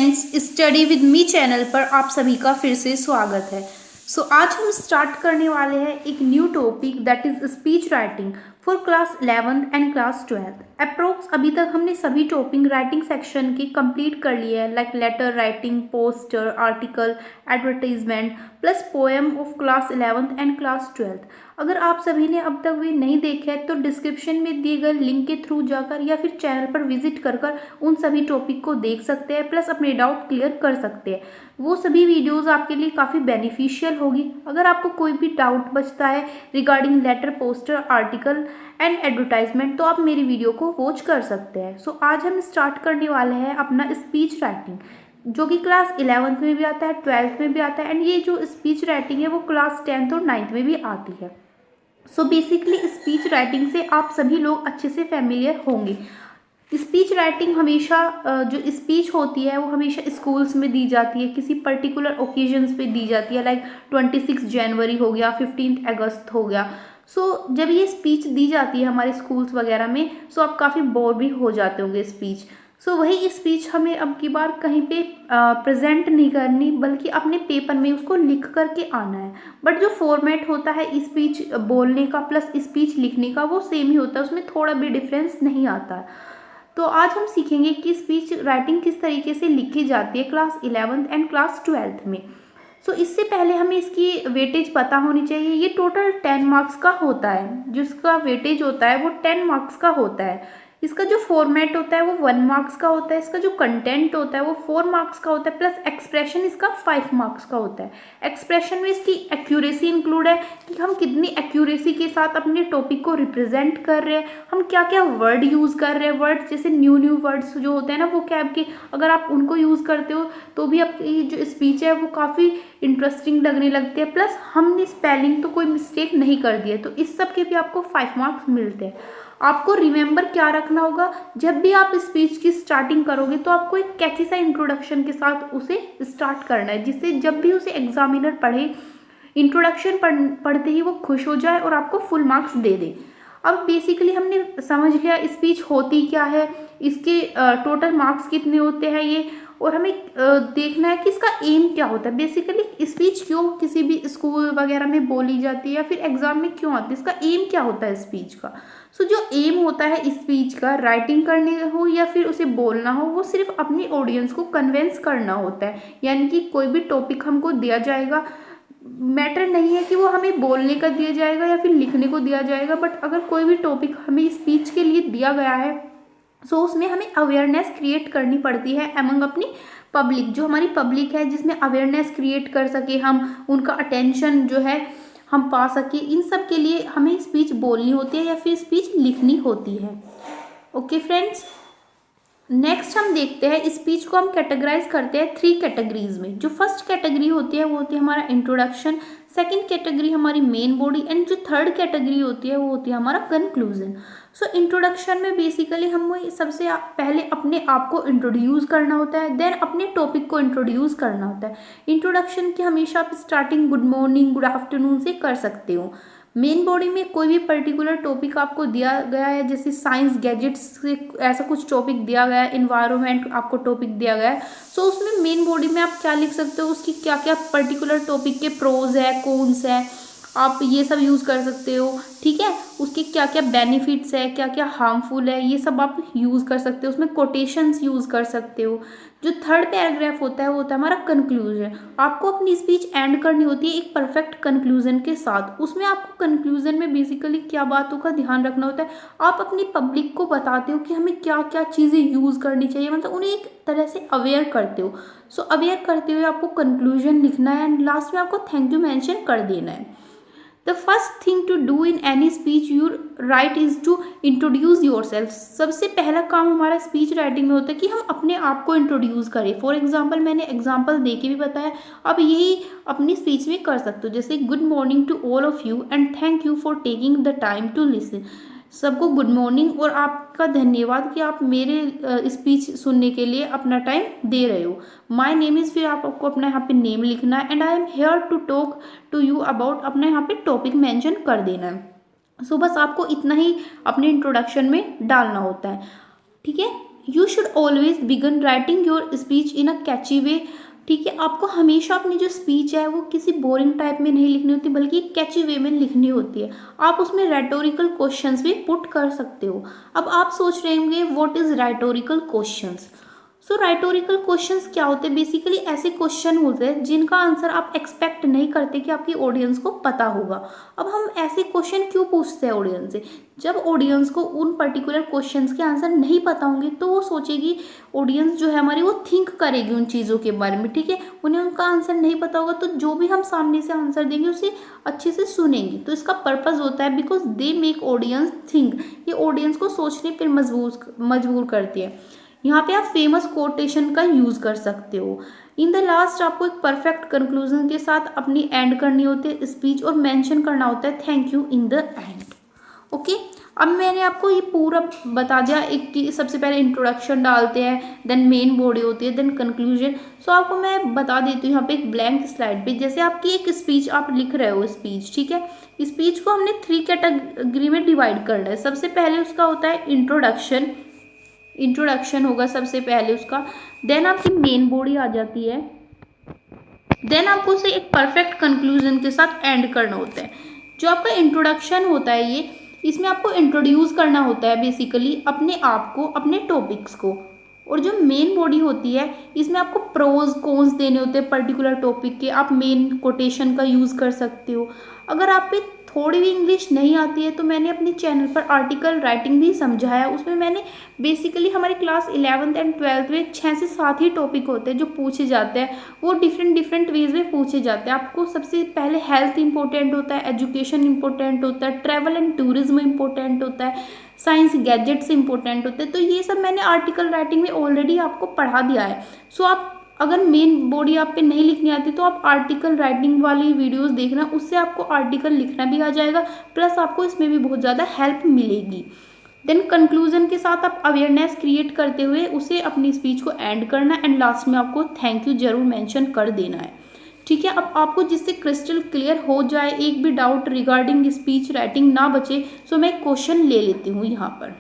Friends, study with me channel पर आप सभी का फिर से स्वागत है। आज हम स्टार्ट करने वाले हैं एक new topic that is speech writing for class 11th and class 12th। Approx अभी तक हमने सभी टॉपिक राइटिंग सेक्शन की कंप्लीट कर लिए हैं, like letter writing, poster, article, advertisement plus poem of class 11th and class 12th। अगर आप सभी ने अब तक भी नहीं देखे हैं तो डिस्क्रिप्शन में दिए गए लिंक के थ्रू जाकर या फिर चैनल पर विजिट कर उन सभी टॉपिक को देख सकते हैं, प्लस अपने डाउट क्लियर कर सकते हैं। वो सभी वीडियोस आपके लिए काफ़ी बेनिफिशियल होगी। अगर आपको कोई भी डाउट बचता है regarding letter, poster, article and advertisement तो आप मेरी वीडियो को वॉच कर सकते हैं। आज हम स्टार्ट करने वाले हैं अपना स्पीच राइटिंग, जो कि क्लास 11th में भी आता है, 12th में भी आता है, एंड ये जो स्पीच राइटिंग है वो क्लास 10th और 9th में भी आती है। बेसिकली स्पीच राइटिंग से आप सभी लोग अच्छे से फैमिलियर होंगे। स्पीच राइटिंग हमेशा जो स्पीच होती है वो हमेशा स्कूल्स में दी जाती है, किसी पर्टिकुलर ओकेजन्स पे दी जाती है, लाइक 26 जनवरी हो गया, 15 अगस्त हो गया। जब ये स्पीच दी जाती है हमारे स्कूल्स वगैरह में, आप काफ़ी बोर भी हो जाते होंगे स्पीच। वही स्पीच हमें अब की बार कहीं पे प्रेजेंट नहीं करनी, बल्कि अपने पेपर में उसको लिख करके आना है। बट जो फॉर्मेट होता है स्पीच बोलने का प्लस स्पीच लिखने का वो सेम ही होता है, उसमें थोड़ा भी डिफरेंस नहीं आता है। आज हम सीखेंगे कि स्पीच राइटिंग किस तरीके से लिखी जाती है class 11th and class 12th में। इससे पहले हमें इसकी वेटेज पता होनी चाहिए। ये टोटल 10 मार्क्स का होता है, जिसका वेटेज होता है वो 10 मार्क्स का होता है। इसका जो फॉर्मेट होता है वो 1 मार्क्स का होता है, इसका जो कंटेंट होता है वो 4 मार्क्स का होता है, प्लस एक्सप्रेशन इसका 5 मार्क्स का होता है। एक्सप्रेशन में इसकी एक्यूरेसी इंक्लूड है कि हम कितनी एक्यूरेसी के साथ अपने टॉपिक को रिप्रेजेंट कर रहे हैं, हम क्या क्या वर्ड यूज़ कर रहे हैं। वर्ड्स जैसे न्यू वर्ड्स जो होते हैं ना वो कैब के, अगर आप उनको यूज़ करते हो तो भी आपकी जो स्पीच है वो काफ़ी इंटरेस्टिंग लगने लगती है। प्लस हमने स्पेलिंग तो कोई मिस्टेक नहीं कर दी है, तो इस सब के भी आपको 5 मार्क्स मिलते हैं। आपको रिमेंबर क्या रखना होगा, जब भी आप स्पीच की स्टार्टिंग करोगे तो आपको एक कैची सा इंट्रोडक्शन के साथ उसे स्टार्ट करना है, जिससे जब भी उसे एग्जामिनर पढ़े, इंट्रोडक्शन पढ़ते ही वो खुश हो जाए और आपको फुल मार्क्स दे दे। अब बेसिकली हमने समझ लिया स्पीच होती क्या है, इसके टोटल मार्क्स कितने होते हैं ये, और हमें देखना है कि इसका एम क्या होता है। बेसिकली स्पीच क्यों किसी भी स्कूल वगैरह में बोली जाती है या फिर एग्जाम में क्यों आती है, इसका एम क्या होता है स्पीच का। जो एम होता है स्पीच का, राइटिंग करने हो या फिर उसे बोलना हो, वो सिर्फ अपनी ऑडियंस को कन्विंस करना होता है। यानी कि कोई भी टॉपिक हमको दिया जाएगा, मैटर नहीं है कि वो हमें बोलने का दिया जाएगा या फिर लिखने को दिया जाएगा, बट अगर कोई भी टॉपिक हमें स्पीच के लिए दिया गया है उसमें हमें अवेयरनेस क्रिएट करनी पड़ती है एमंग अपनी पब्लिक। जो हमारी पब्लिक है जिसमें अवेयरनेस क्रिएट कर सके हम, उनका अटेंशन जो है हम पा सके, इन सब के लिए हमें स्पीच बोलनी होती है या फिर स्पीच लिखनी होती है। ओके फ्रेंड्स, नेक्स्ट हम देखते हैं स्पीच को हम कैटेगराइज करते हैं 3 कैटेगरीज में। जो फर्स्ट कैटेगरी होती है वो होती है हमारा इंट्रोडक्शन, सेकंड कैटेगरी हमारी मेन बॉडी, एंड जो थर्ड कैटेगरी होती है वो होती है हमारा कंक्लूजन। इंट्रोडक्शन में बेसिकली हमें सबसे पहले अपने आप को इंट्रोड्यूस करना होता है, देन अपने टॉपिक को इंट्रोड्यूस करना होता है। इंट्रोडक्शन की हमेशा आप starting good morning, good afternoon से कर सकते हो। मेन बॉडी में कोई भी पर्टिकुलर टॉपिक आपको दिया गया है, जैसे साइंस गैजेट्स से ऐसा कुछ टॉपिक दिया गया है, इन्वायरमेंट आपको टॉपिक दिया गया है, उसमें मेन बॉडी में आप क्या लिख सकते हो, उसकी क्या क्या पर्टिकुलर टॉपिक के प्रोज है, कॉन्स है, आप ये सब यूज़ कर सकते हो। ठीक है, उसके क्या क्या बेनिफिट्स है, क्या क्या हार्मफुल है, ये सब आप यूज़ कर सकते हो। उसमें कोटेशंस यूज़ कर सकते हो। जो थर्ड पैराग्राफ होता है वो होता है हमारा कंक्लूजन। आपको अपनी स्पीच एंड करनी होती है एक परफेक्ट कंक्लूजन के साथ। उसमें आपको कंक्लूजन में बेसिकली क्या बातों का ध्यान रखना होता है, आप अपनी पब्लिक को बताते हो कि हमें क्या क्या चीज़ें यूज़ करनी चाहिए, मतलब उन्हें एक तरह से अवेयर करते हो। अवेयर करते हुए आपको कंक्लूजन लिखना है एंड लास्ट में आपको थैंक यू मेंशन कर देना है। The first thing to do in any speech you write is to introduce yourself। सबसे पहला काम हमारा स्पीच राइटिंग में होता है कि हम अपने आप को इंट्रोड्यूस करें। फॉर एग्जाम्पल, मैंने एग्जाम्पल दे के भी बताया, आप यही अपनी स्पीच में कर सकते हो, जैसे good morning to all of you and thank you for taking the time to listen. सबको गुड मॉर्निंग और आपका धन्यवाद कि आप मेरे स्पीच सुनने के लिए अपना टाइम दे रहे हो। माई नेम इज़, फिर आपको अपना यहाँ पे नेम लिखना है, and I am here to talk to you about, अपना यहाँ पे टॉपिक मेंशन कर देना है। बस आपको इतना ही अपने इंट्रोडक्शन में डालना होता है। ठीक है, you should always begin writing your speech in a catchy way. ठीक है, आपको हमेशा अपनी जो स्पीच है वो किसी बोरिंग टाइप में नहीं लिखनी होती, बल्कि एक कैची वे में लिखनी होती है। आप उसमें रेटोरिकल क्वेश्चंस भी पुट कर सकते हो। अब आप सोच रहे होंगे what is rhetorical questions. So rhetorical questions क्या होते हैं? बेसिकली ऐसे क्वेश्चन होते हैं जिनका आंसर आप एक्सपेक्ट नहीं करते कि आपकी ऑडियंस को पता होगा। अब हम ऐसे क्वेश्चन क्यों पूछते हैं ऑडियंस से? जब ऑडियंस को उन पर्टिकुलर क्वेश्चंस के आंसर नहीं पता होंगे तो वो सोचेगी, ऑडियंस जो है हमारी वो थिंक करेगी उन चीज़ों के बारे में। ठीक है, उन्हें उनका आंसर नहीं पता होगा तो जो भी हम सामने से आंसर देंगे उसे अच्छे से सुनेंगी। तो इसका पर्पज़ होता है because they make audience think, ये ऑडियंस को सोचने पर मजबूर करती है। यहाँ पे आप फेमस कोटेशन का यूज़ कर सकते हो। इन द लास्ट आपको एक परफेक्ट कंक्लूजन के साथ अपनी एंड करनी होती है स्पीच, और मेंशन करना होता है thank you in the end. Okay, अब मैंने आपको ये पूरा बता दिया। एक कि सबसे पहले इंट्रोडक्शन डालते हैं, देन मेन बॉडी होती है, देन कंक्लूजन। सो आपको मैं बता देती हूँ यहाँ पे एक ब्लैंक स्लाइड पे, जैसे आपकी एक स्पीच आप लिख रहे हो स्पीच। ठीक है, स्पीच को हमने 3 कैटेगरी में डिवाइड करना है। सबसे पहले उसका होता है इंट्रोडक्शन होगा सबसे पहले उसका, देन आपकी मेन बॉडी आ जाती है, देन आपको उसे एक परफेक्ट कंक्लूजन के साथ एंड करना होता है। जो आपका इंट्रोडक्शन होता है ये, इसमें आपको इंट्रोड्यूस करना होता है बेसिकली अपने आप को, अपने टॉपिक्स को। और जो मेन बॉडी होती है इसमें आपको प्रोज कॉन्स देने होते हैं पर्टिकुलर टॉपिक के। आप मेन कोटेशन का यूज़ कर सकते हो। अगर आप पे थोड़ी भी इंग्लिश नहीं आती है तो मैंने अपने चैनल पर आर्टिकल राइटिंग भी समझाया। उसमें मैंने बेसिकली हमारे क्लास 11th एंड 12th में 6 से 7 ही टॉपिक होते हैं जो पूछे जाते हैं। वो डिफरेंट वेज में पूछे जाते हैं। आपको सबसे पहले हेल्थ इंपॉर्टेंट होता है, एजुकेशन इंपॉर्टेंट होता है, ट्रैवल एंड टूरिज्म इंपॉर्टेंट होता है, साइंस गैजेट्स इंपॉर्टेंट होते हैं। तो ये सब मैंने आर्टिकल राइटिंग में ऑलरेडी आपको पढ़ा दिया है। सो आप अगर मेन बॉडी आप पे नहीं लिखनी आती तो आप आर्टिकल राइटिंग वाली वीडियोस देखना, उससे आपको आर्टिकल लिखना भी आ जाएगा, प्लस आपको इसमें भी बहुत ज़्यादा हेल्प मिलेगी। देन कंक्लूजन के साथ आप अवेयरनेस क्रिएट करते हुए उसे अपनी स्पीच को एंड करना, एंड लास्ट में आपको थैंक यू जरूर मेंशन कर देना है। ठीक है, अब आपको जिससे क्रिस्टल क्लियर हो जाए, एक भी डाउट रिगार्डिंग स्पीच राइटिंग ना बचे, सो मैं क्वेश्चन ले लेती हूँ यहाँ पर।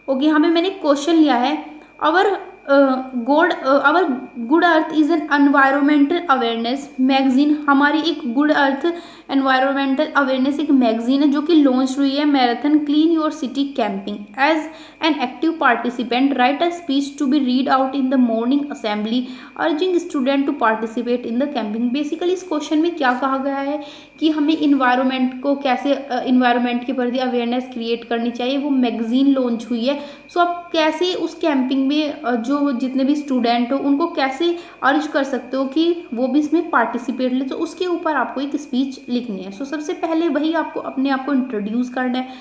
ओके, यहाँ पे मैंने क्वेश्चन लिया है, our good earth is an environmental awareness magazine. हमारी एक गुड अर्थ एनवायरमेंटल अवेयरनेस एक मैगजीन है जो कि लॉन्च हुई है marathon clean your city camping. As an active participant write a speech to be read out in the morning assembly urging student to participate in the camping. Basically इस question में क्या कहा गया है कि हमें इन्वायरमेंट को कैसे, इन्वायरमेंट के प्रति अवेयरनेस क्रिएट करनी चाहिए। वो मैगजीन लॉन्च हुई है, सो आप कैसे उस कैंपिंग में जो जितने भी स्टूडेंट हो उनको कैसे अर्ज कर सकते हो कि वो भी इसमें पार्टिसिपेट ले, तो उसके ऊपर आपको एक स्पीच लिखनी है। सो सबसे पहले वही आपको अपने आप को इंट्रोड्यूस करना है।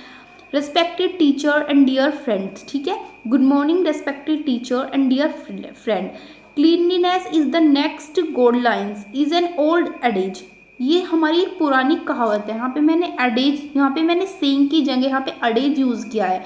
Respected teacher and dear friends. ठीक है, good morning respected teacher and dear friend, cleanliness is the next godliness is an old adage. ये हमारी एक पुरानी कहावत है। यहाँ पे मैंने एडेज, यहाँ पे मैंने सेइंग की जगह यहाँ पे एडेज यूज़ किया है।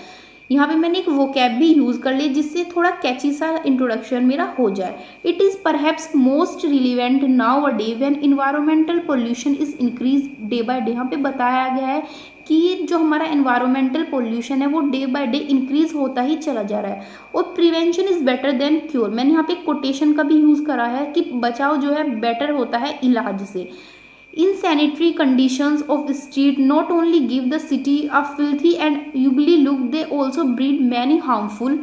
यहाँ पे मैंने एक वोकैब भी यूज़ कर लिया जिससे थोड़ा कैची सा इंट्रोडक्शन मेरा हो जाए। It is perhaps most relevant now a day when environmental pollution is increase day by day. यहाँ पे बताया गया है कि जो हमारा एनवायरमेंटल पोल्यूशन है वो डे बाय डे इंक्रीज होता ही चला जा रहा है, और prevention is better than cure. मैंने यहाँ पे कोटेशन का भी यूज़ करा है कि बचाव जो है बेटर होता है इलाज से। Insanitary conditions of the street not only give the city a filthy and ugly look, they also breed many harmful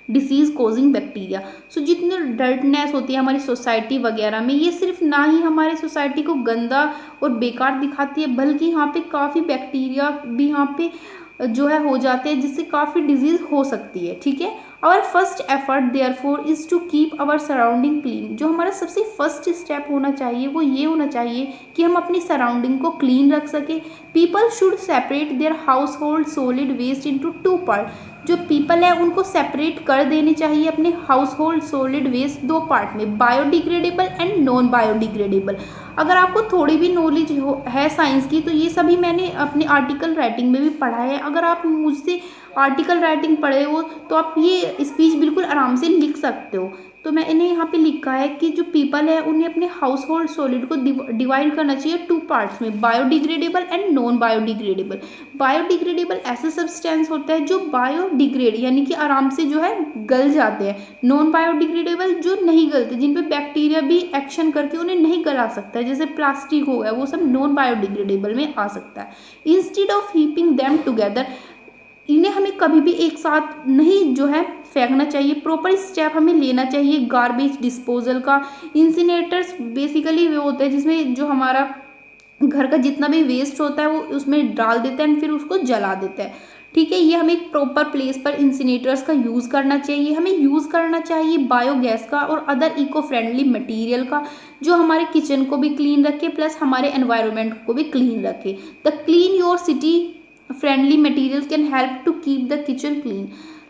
disease causing bacteria. So जितनी डर्टनेस होती है हमारी सोसाइटी वगैरह में, ये सिर्फ ना ही हमारे सोसाइटी को गंदा और बेकार दिखाती है, बल्कि यहाँ पे काफ़ी बैक्टीरिया भी यहाँ पे जो है हो जाते हैं जिससे काफ़ी डिजीज हो सकती है। ठीक है, our first effort therefore is to keep our surrounding clean. जो हमारा सबसे फर्स्ट स्टेप होना चाहिए वो ये होना चाहिए कि हम अपनी सराउंडिंग को क्लीन रख सके। People should separate their household solid waste into 2 part. जो पीपल है उनको सेपरेट कर देने चाहिए अपने household solid waste 2 part में, बायोडिग्रेडेबल एंड नॉन बायोडिग्रेडेबल। अगर आपको थोड़ी भी नॉलेज है साइंस की तो ये सभी मैंने अपने आर्टिकल राइटिंग में भी पढ़ा है। अगर आप मुझसे आर्टिकल राइटिंग पढ़े हो तो आप ये स्पीच बिल्कुल आराम से लिख सकते हो। तो मैंने यहाँ पे लिखा है कि जो पीपल है उन्हें अपने हाउस होल्ड सॉलिड को डिवाइड करना चाहिए 2 पार्ट्स में, biodegradable and non biodegradable. Biodegradable ऐसा सब्सटेंस होता है जो बायोडिग्रेड यानी कि आराम से जो है गल जाते हैं, नॉन बायोडिग्रेडेबल जो नहीं गलते, जिन पे बैक्टीरिया भी एक्शन करके उन्हें नहीं गला सकता है, जैसे प्लास्टिक हो गया, वो सब नॉन बायोडिग्रेडेबल में आ सकता है। Instead of heaping them together, इन्हें हमें कभी भी एक साथ नहीं जो है फेंकना चाहिए, प्रॉपर स्टेप हमें लेना चाहिए गार्बेज डिस्पोजल का। इंसिनेटर्स बेसिकली वो होते हैं जिसमें जो हमारा घर का जितना भी वेस्ट होता है वो उसमें डाल देते हैं, फिर उसको जला देते हैं, ठीक है। ये हमें एक प्रॉपर प्लेस पर इंसिनेटर्स का यूज़ करना चाहिए। हमें यूज़ करना चाहिए बायोगैस का और अदर इको फ्रेंडली मटेरियल का, जो हमारे किचन को भी क्लीन रखे प्लस हमारे एनवायरनमेंट को भी क्लीन रखे। The clean your city friendly material can help to keep the kitchen clean,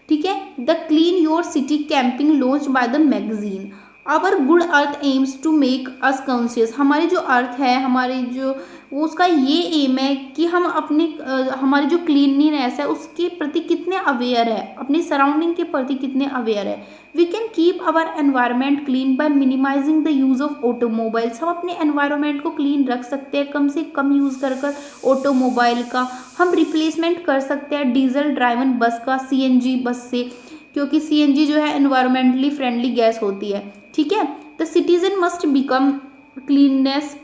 ठीक है। The clean your city camping launch by the magazine. Our good earth aims to make us conscious, हमारी जो अर्थ है, हमारी जो वो उसका ये एम है कि हम अपने हमारी जो क्लीनलीनेस है उसके प्रति कितने अवेयर है, अपनी सराउंडिंग के प्रति कितने अवेयर है। We can keep our environment clean by minimizing the use of automobiles, हम अपने एनवायरनमेंट को क्लीन रख सकते हैं कम से कम यूज़ कर कर ऑटोमोबाइल का। हम रिप्लेसमेंट कर सकते हैं डीजल ड्राइवन बस का सीएनजी बस से, क्योंकि सीएनजी जो है एनवायरमेंटली फ्रेंडली गैस होती है, ठीक है। The citizen must become cleanness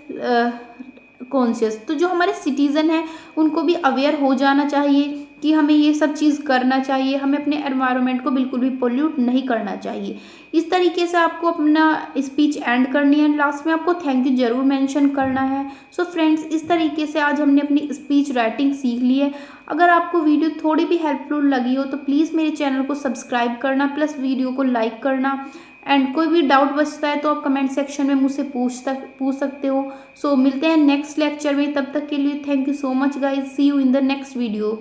conscious, तो जो हमारे सिटीजन हैं उनको भी अवेयर हो जाना चाहिए कि हमें ये सब चीज़ करना चाहिए, हमें अपने एनवायरनमेंट को बिल्कुल भी पोल्यूट नहीं करना चाहिए। इस तरीके से आपको अपना स्पीच एंड करनी है, लास्ट में आपको थैंक यू जरूर मेंशन करना है। सो फ्रेंड्स, इस तरीके से आज हमने अपनी स्पीच राइटिंग सीख ली है। अगर आपको वीडियो थोड़ी भी हेल्पफुल लगी हो तो प्लीज़ मेरे चैनल को सब्सक्राइब करना प्लस वीडियो को लाइक करना। एंड कोई भी डाउट बचता है तो आप कमेंट सेक्शन में मुझसे पूछ सकते हो। सो मिलते हैं नेक्स्ट लेक्चर में, तब तक के लिए thank you so much guys, see you in the next video.